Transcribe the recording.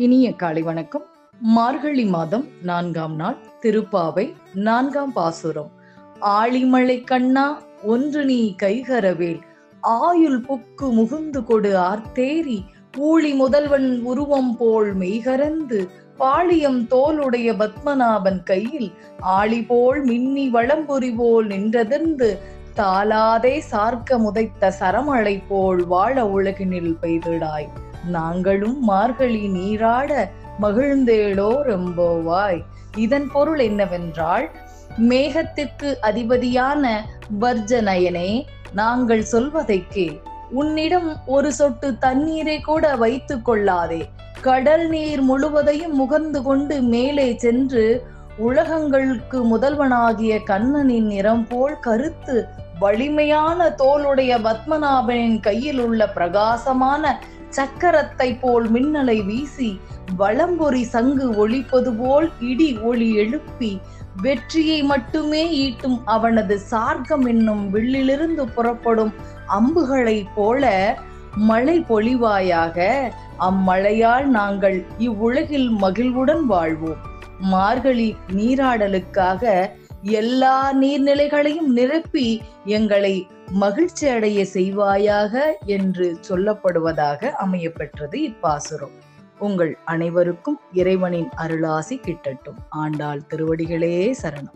இனிய காலை வணக்கம். மார்கழி மாதம் 4ஆம் நாள், திருப்பாவை 4ஆம் பாசுரம். ஆழிமழை கண்ணா ஒன்று நீ கைகரவேல், ஆயுள் புக்கு முகுந்து கொடு ஆர்த்தேரி, ஊழி முதல்வன் உருவம் போல் மெய்கரந்து, பாளியம் தோலுடைய பத்மநாபன் கையில் ஆழி போல் மின்னி வளம்புரி போல் நின்றதென்று, தாளாதே சார்க்க முதைத்த சரமழை போல் வாழ உலகினில் பெய்திடாய், நாங்களும் மார்கழி நீராட மகிழ்ந்தேளோ ரெம்போவாய். இதன் பொருள் என்னவென்றால், மேகத்திற்கு அதிபதியான வர்ஜனயனே, நாங்கள் சொல்வதை கேள். உன்னிடம் ஒரு சொட்டு தண்ணீரை கூட வைத்துக் கொள்ளாதே. கடல் நீர் முழுவதையும் முகர்ந்து கொண்டு மேலே சென்று, உலகங்களுக்கு முதல்வனாகிய கண்ணனின் நிறம் போல் கருத்து வலிமையான தோளுடைய பத்மநாபனின் கையில் உள்ள பிரகாசமான சக்கரத்தை போல் மின்னலை வீசி, வளம்பொறி சங்கு ஒலிப்பது போல் இடி ஒளி எழுப்பி, வெற்றியை மட்டுமே ஈட்டும் அவனது சார்கம் என்னும் வில்லிலிருந்து புறப்படும் அம்புகளைப் போல மழை பொழிவாயாக. அம்மழையால் நாங்கள் இவ்வுலகில் மகிழ்வுடன் வாழ்வோம். மார்கழி நீராடலுக்காக எல்லா நீர்நிலைகளையும் நிரப்பி எங்களை மகிழ்ச்சி அடைய செய்வாயாக என்று சொல்லப்படுவதாக அமையப்பெற்றது இப்பாசுரம். உங்கள் அனைவருக்கும் இறைவனின் அருளாசி கிட்டட்டும். ஆண்டாள் திருவடிகளே சரணம்.